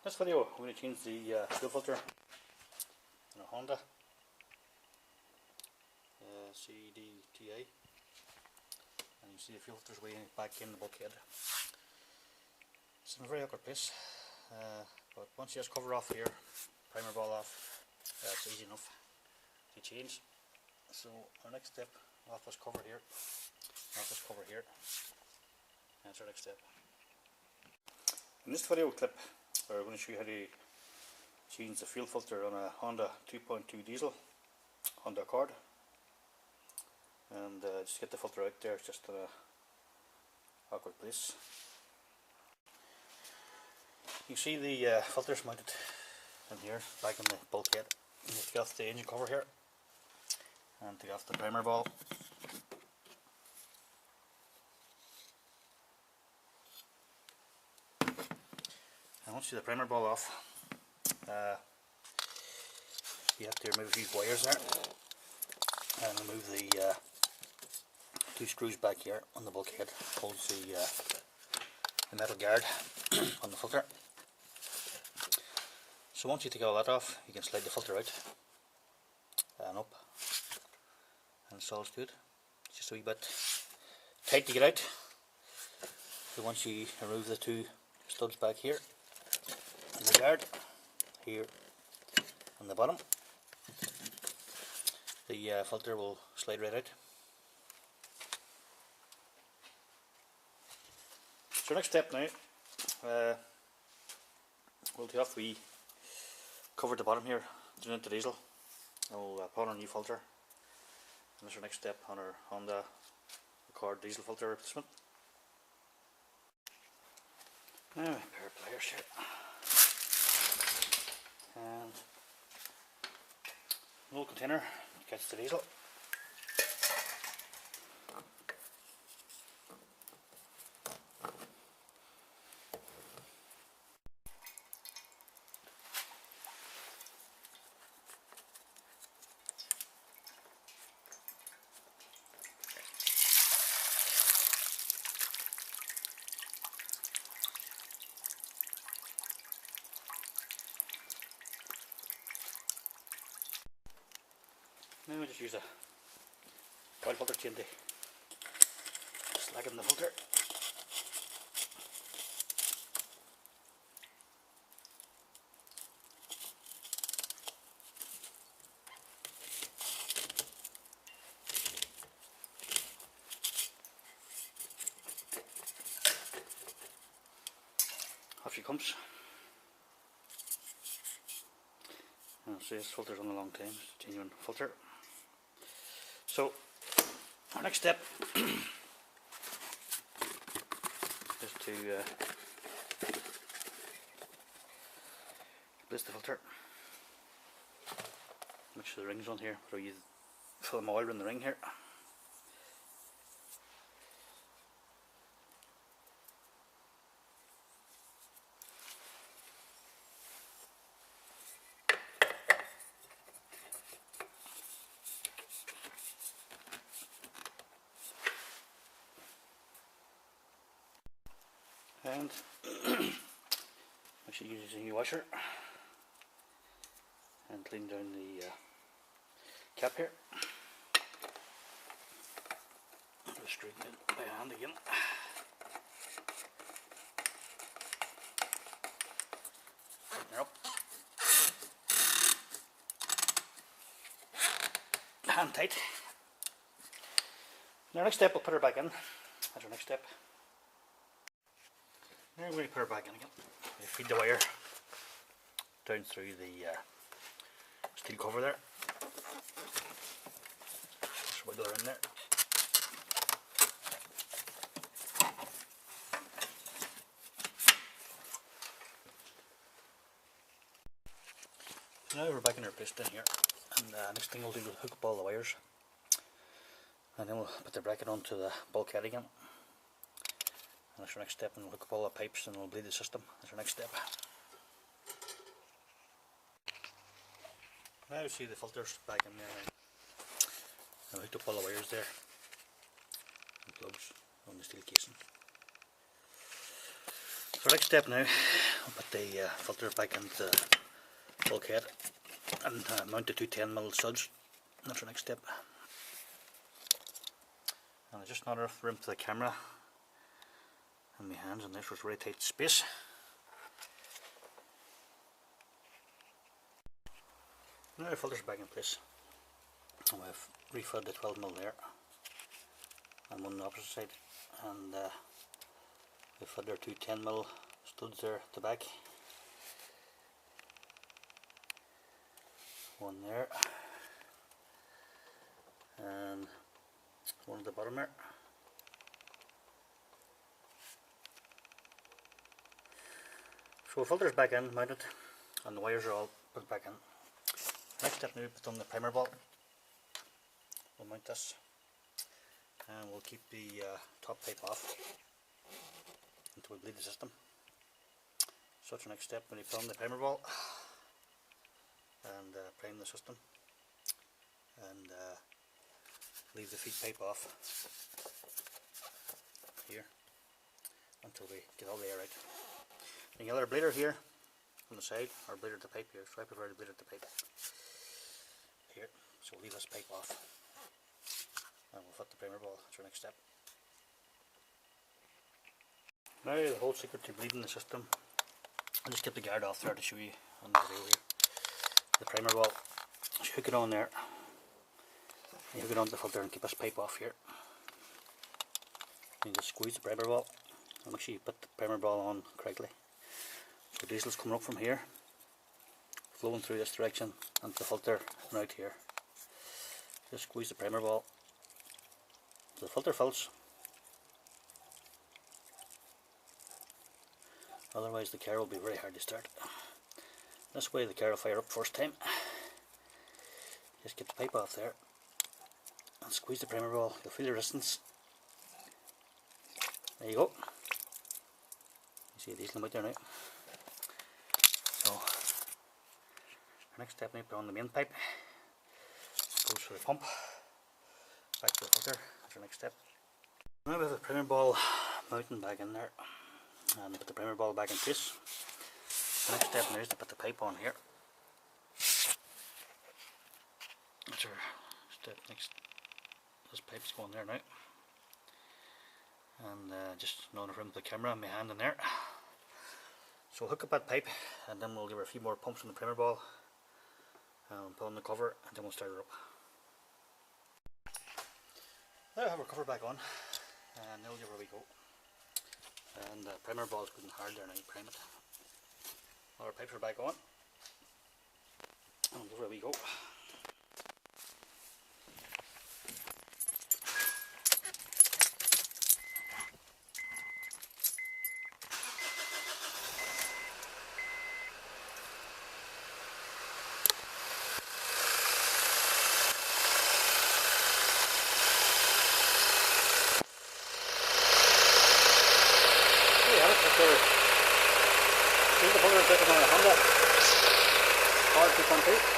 this video I'm going to change the fuel filter in a Honda CDTA, and you see the fuel filter's way back in the bulkhead. It's in a very awkward place, but once you just cover off here, primer ball off, it's easy enough to change. So our next step, off this cover here, that's our next step. In this video clip, we're going to show you how to change the fuel filter on a Honda 2.2 diesel Honda Accord, and just get the filter out there. It's just in a awkward place. You see the filters mounted in here, back in the bulkhead. You have to get off the engine cover here and take off the primer ball. And once you get the primer ball off, you have to remove these wires there and remove the two screws back here on the bulkhead. Holds the metal guard on the filter. So once you take all that off, you can slide the filter out and up, and it's all good. It's just a wee bit tight to get out. So once you remove the two studs back here, and the guard here on the bottom, the filter will slide right out. So next step now, we'll take off the cover at the bottom here, turn into diesel, and we'll put on a new filter. And that's our next step on our Honda Accord diesel filter replacement. Now a pair of pliers here, and an old container to catch the diesel. Now we just use a oil filter chain to slacken the filter. Off she comes. So this filter's on a long time, it's a genuine filter. So our next step is to replace the filter. Make sure the ring's on here, so you fill some oil in the ring here. And actually use a new washer and clean down the cap here. Just straighten it by hand again. Straighten her up. Hand tight. Our next step, we'll put her back in. That's our next step. Now we're going to put her back in again. We feed the wire down through the steel cover there. Just wiggle her in there. Now we're back in our place down here, and next thing we'll do is hook up all the wires, and then we'll put the bracket onto the bulkhead again. And that's our next step, and we'll hook up all the pipes and we'll bleed the system. That's our next step. Now you see the filters back in there now. I've hooked up all the wires there and plugs on the steel casing. So next step now, I'll put the filter back into the bulkhead and mount the two 10mm studs. That's the next step. And there's just not enough room for the camera and my hands, and this was really tight space. Now the filter's back in place, and we've refilled the 12mm there and one on the opposite side, and we've filled our two 10mm studs there at the back, one there and one at the bottom there. So the filter's back in, mounted, and the wires are all put back in. Next step now, put on the primer ball. We'll mount this and we'll keep the top pipe off until we bleed the system. So that's the next step, when you put on the primer ball and prime the system and leave the feed pipe off here until we get all the air out. And you got our bleeder here on the side, or bleeder at the pipe here, so I prefer to bleed at the pipe here. So we'll leave this pipe off and we'll fit the primer ball. That's our next step. Now the whole secret to bleeding the system, I'll just keep the guard off there to show you on the video here. The primer ball, just hook it on there, you hook it onto the filter and keep this pipe off here. You just squeeze the primer ball and make sure you put the primer ball on correctly. So diesel's coming up from here, flowing through this direction into the filter and out here. Just squeeze the primer ball so the filter fills. Otherwise the car will be very hard to start. This way the car will fire up first time. Just get the pipe off there and squeeze the primer ball. You'll feel the resistance. There you go. You see the diesel out there now. So our next step now, put on the main pipe. Goes for the pump. Back to the filter. That's our next step. Now we have the primer ball mounting back in there and put the primer ball back in place. The next step now is to put the pipe on here. That's our step next. This pipe's going there now. And just not enough room for the camera and my hand in there. So we'll hook up that pipe and then we'll give her a few more pumps on the primer ball and put on the cover and then we'll start her up. Now I have our cover back on and now we'll give her a wee go. And the primer ball is good and hard there now, you prime it. Our pipes are back on and we'll give her a wee go. Here's the holder taken on a Honda R2.2.